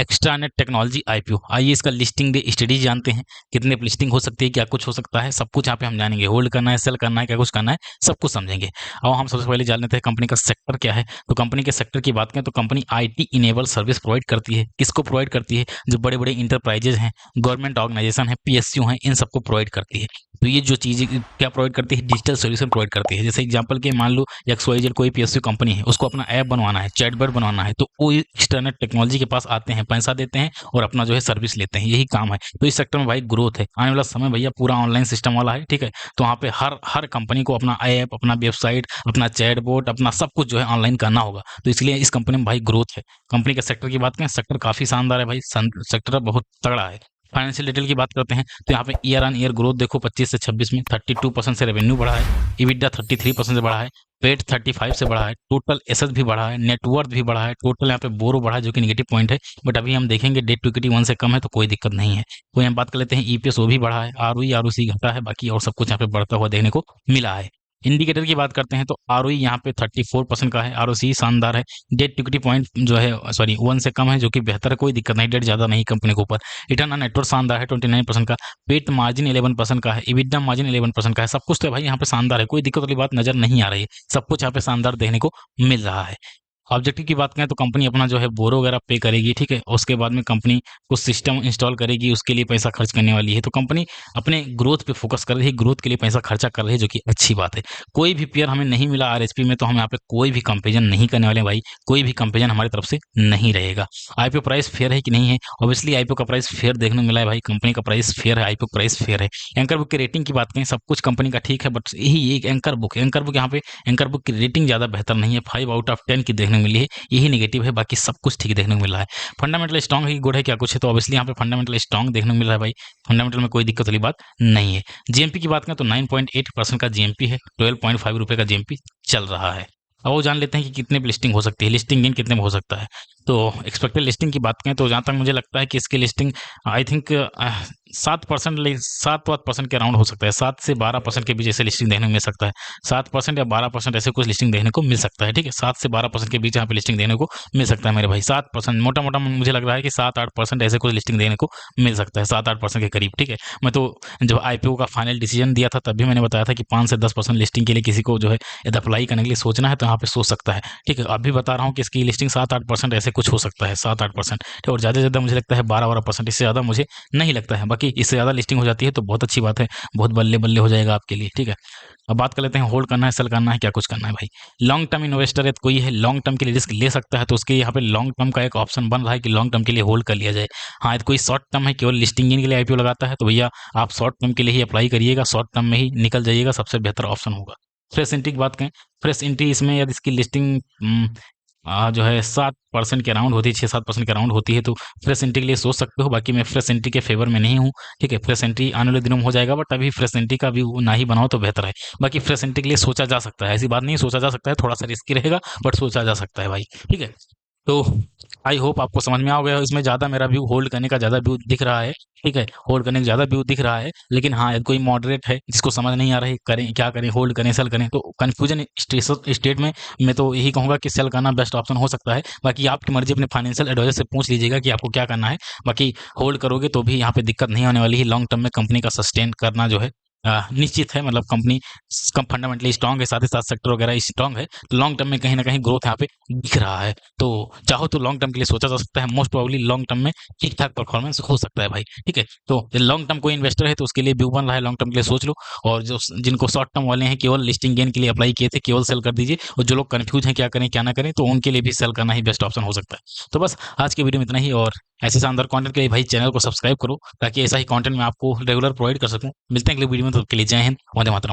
Extranet technology IPO. आइए इसका listing day study जानते हैं, कितने पे लिस्टिंग हो सकती है, क्या कुछ हो सकता है, सब कुछ यहाँ पे हम जानेंगे। होल्ड करना है, सेल करना है, क्या कुछ करना है, सब कुछ समझेंगे। अब हम सबसे पहले जान लेते हैं कंपनी का सेक्टर क्या है। तो कंपनी के सेक्टर की बात करें तो company IT enable service provide करती है। किसको प्रोवाइड करती है? जो बड़े बड़े इंटरप्राइजेज हैं, गवर्नमेंट ऑर्गेनाइजेशन है, पीएसयू हैं, इन सबको प्रोवाइड करती है। तो ये जो चीज़ें क्या प्रोवाइड करती है? डिजिटल सोल्यूशन प्रोवाइड करती है। जैसे एग्जांपल के मान लो XYZ कोई पीएसयू कंपनी है, उसको अपना ऐप बनवाना है, चैटबॉट बनवाना है, तो वो एक्सटर्नल टेक्नोलॉजी के पास आते हैं, पैसा देते हैं और अपना जो है सर्विस लेते हैं, यही काम है। तो इस सेक्टर में भाई ग्रोथ है, आने वाला समय भैया पूरा ऑनलाइन सिस्टम वाला है, ठीक है। तो वहाँ पे हर हर कंपनी को अपना ऐप, अपना वेबसाइट, अपना चैटबॉट, अपना सब कुछ जो है ऑनलाइन करना होगा। तो इसलिए इस कंपनी में भाई ग्रोथ है। कंपनी के सेक्टर की बात करें, सेक्टर काफी शानदार है भाई, सेक्टर बहुत तगड़ा है। फाइनेंशियल डिटेल की बात करते हैं तो यहाँ पे ईयर ऑन ईयर ग्रोथ देखो 25 से 26 में 32% से रेवेन्यू बढ़ा है, इबिडा 33% से बढ़ा है, पेट 35 से बढ़ा है, टोटल एसेट भी बढ़ा है, नेटवर्थ भी बढ़ा है, टोटल यहाँ पे बोरो बढ़ा है जो कि नेगेटिव पॉइंट है। बट अभी हम देखेंगे डेट टू इक्विटी 1 से कम है तो कोई दिक्कत नहीं है। कोई हम बात कर लेते हैं ईपीएस, वो भी बढ़ा है, आरओई आरओसी घटा है, बाकी और सब कुछ यहाँ पे बढ़ता हुआ देखने को मिला है। इंडिकेटर की बात करते हैं तो आरओई यहाँ पे 34% का है, आरओसी शानदार है, डेट टू इक्विटी पॉइंट जो है सॉरी 1 से कम है जो कि बेहतर है, कोई दिक्कत नहीं, डेट ज्यादा नहीं कंपनी के ऊपर। रिटर्न ऑन नेटवर्थ शानदार है 29% का, पेट मार्जिन 11% का है, इबिडा मार्जिन 11% का है, सब कुछ तो भाई यहाँ पे शानदार है, कोई दिक्कत वाली बात नजर नहीं आ रही है, सब कुछ यहाँ पे शानदार देखने को मिल रहा है। ऑब्जेक्टिव की बात करें तो कंपनी अपना जो है बोरो वगैरह पे करेगी, ठीक है। उसके बाद में कंपनी कुछ सिस्टम इंस्टॉल करेगी, उसके लिए पैसा खर्च करने वाली है। तो कंपनी अपने ग्रोथ पे फोकस कर रही है, ग्रोथ के लिए पैसा खर्चा कर रही है, जो कि अच्छी बात है। कोई भी पेयर हमें नहीं मिला आरएचपी में तो हम यहाँ पे कोई भी कंपेरिजन नहीं करने वाले भाई, कोई भी कंपेरिजन हमारी तरफ से नहीं रहेगा। आईपीओ प्राइस फेयर है कि नहीं है? ऑब्वियसली आईपीओ का प्राइस फेयर देखने को मिला है भाई, कंपनी का प्राइस फेयर है, आईपीओ प्राइस फेयर है। एंकर बुक की रेटिंग की बात करें, सब कुछ कंपनी का ठीक है, बट यही एक एंकर बुक यहाँ पे एंकर बुक की रेटिंग ज्यादा बेहतर नहीं है, 5/10 की देखने को मिली है, यही नेगेटिव है, बाकी सब कुछ ठीक देखने को मिल रहा है। फंडामेंटल स्ट्रांग है कि गुड है, क्या कुछ है? तो ऑब्वियसली यहाँ पे फंडामेंटल स्ट्रांग देखने को मिल रहा है भाई, फंडामेंटल में कोई दिक्कत वाली बात नहीं है। जीएमपी की बात करें तो 9.8% का जीएमपी है, 12.5 रुपए का जीएमपी चल रहा है। अब वो जान लेते हैं कि कितने पे लिस्टिंग हो सकती है, लिस्टिंग गेन कितने में हो सकता है। तो एक्सपेक्टेड लिस्टिंग की बात करें तो जहाँ तक मुझे लगता है कि इसकी लिस्टिंग आई थिंक 7% 7% के अराउंड हो सकता है, 7 से 12% के बीच ऐसे लिस्टिंग देखने को मिल सकता है, 7% या 12% ऐसे कुछ लिस्टिंग देखने को मिल सकता है, ठीक है। 7 से 12% के बीच यहाँ पे लिस्टिंग देखने को मिल सकता है मेरे भाई, 7% मोटा मोटा मुझे लग रहा है कि 7-8% ऐसे कुछ लिस्टिंग देखने को मिल सकता है, 7-8% के करीब, ठीक है। मैं तो जब आईपीओ का फाइनल डिसीजन दिया था तब भी मैंने बताया था कि 5 से 10% लिस्टिंग के लिए किसी को जो है यदि अप्लाई करने के लिए सोचना है तो यहाँ पे सोच सकता है, ठीक है। अभी बता रहा हूँ कि इसकी लिस्टिंग 7-8% ऐसे कुछ हो सकता है, 7-8%, और ज़्यादा से ज़्यादा मुझे लगता है 12-12%, इससे ज़्यादा मुझे नहीं लगता है। बाकी इससे ज़्यादा लिस्टिंग हो जाती है तो बहुत अच्छी बात है, बहुत बल्ले बल्ले हो जाएगा आपके लिए, ठीक है। अब बात कर लेते हैं होल्ड करना है, सेल करना है, क्या कुछ करना है भाई। लॉन्ग टर्म इन्वेस्टर है तो कोई है लॉन्ग टर्म के लिए रिस्क ले सकता है, तो उसके यहाँ पे लॉन्ग टर्म का एक ऑप्शन बन रहा है कि लॉन्ग टर्म के लिए होल्ड कर लिया जाए। हाँ, यदि कोई शॉर्ट टर्म है, केवल लिस्टिंग के लिए आईपीओ लगाता है तो भैया आप शॉर्ट टर्म के लिए ही अप्लाई करिएगा, शॉर्ट टर्म में ही निकल जाइएगा, सबसे बेहतर ऑप्शन होगा। फ्रेश एंट्री की बात करें, फ्रेश एंट्री इसमें यदि इसकी लिस्टिंग जो है 7% के अराउंड होती है, 6-7% के अराउंड होती है, तो फ्रेश एंट्री के लिए सोच सकते हो। बाकी मैं फ्रेश एंट्री के फेवर में नहीं हूँ, ठीक है। फ्रेश एंट्री आने वाले दिनों में हो जाएगा, बट अभी फ्रेश एंट्री का भी ना ही बनाओ तो बेहतर है। बाकी फ्रेश एंट्री के लिए सोचा जा सकता है, ऐसी बात नहीं, सोचा जा सकता है, थोड़ा सा रिस्की रहेगा बट सोचा जा सकता है भाई, ठीक है। तो आई होप आपको समझ में आ गया हो। इसमें ज़्यादा मेरा व्यू होल्ड करने का ज़्यादा व्यू दिख रहा है, ठीक है, होल्ड करने का ज़्यादा व्यू दिख रहा है। लेकिन हाँ, यदि कोई मॉडरेट है जिसको समझ नहीं आ रहा है करें क्या करें, होल्ड करें सेल करें, तो कन्फ्यूजन स्टेट में मैं तो यही कहूँगा कि सेल करना बेस्ट ऑप्शन हो सकता है। बाकी आपकी मर्जी, अपने फाइनेंशियल एडवाइजर से पूछ लीजिएगा कि आपको क्या करना है। बाकी होल्ड करोगे तो भी यहाँ पे दिक्कत नहीं होने वाली है, लॉन्ग टर्म में कंपनी का सस्टेन करना जो है निश्चित है। मतलब कंपनी फंडामेंटली स्ट्रांग है, साथ ही साथ सेक्टर वगैरह स्ट्रांग है, तो लॉन्ग टर्म में कहीं ना कहीं ग्रोथ यहाँ पे दिख रहा है। तो चाहो तो लॉन्ग टर्म के लिए सोचा जा सकता है, मोस्ट प्रोबेबली लॉन्ग टर्म में ठीक ठाक परफॉर्मेंस हो सकता है भाई, ठीक है। तो लॉन्ग टर्म कोई इन्वेस्टर है तो उसके लिए व्यू बन रहा है, लॉन्ग टर्म के लिए सोच लो। और जो जिनको शॉर्ट टर्म वाले हैं, केवल लिस्टिंग गेन के लिए अप्लाई किए थे, केवल सेल कर दीजिए। और जो लोग कंफ्यूज हैं क्या करें क्या ना करें, तो उनके लिए भी सेल करना ही बेस्ट ऑप्शन हो सकता है। तो बस आज के वीडियो में इतना ही, और ऐसे शानदार कंटेंट के लिए भाई चैनल को सब्सक्राइब करो ताकि ऐसा ही कंटेंट मैं आपको रेगुलर प्रोवाइड कर सकूं। मिलते हैं अगले वीडियो में, तो के लिए जय हिंद, वंदे मातरम।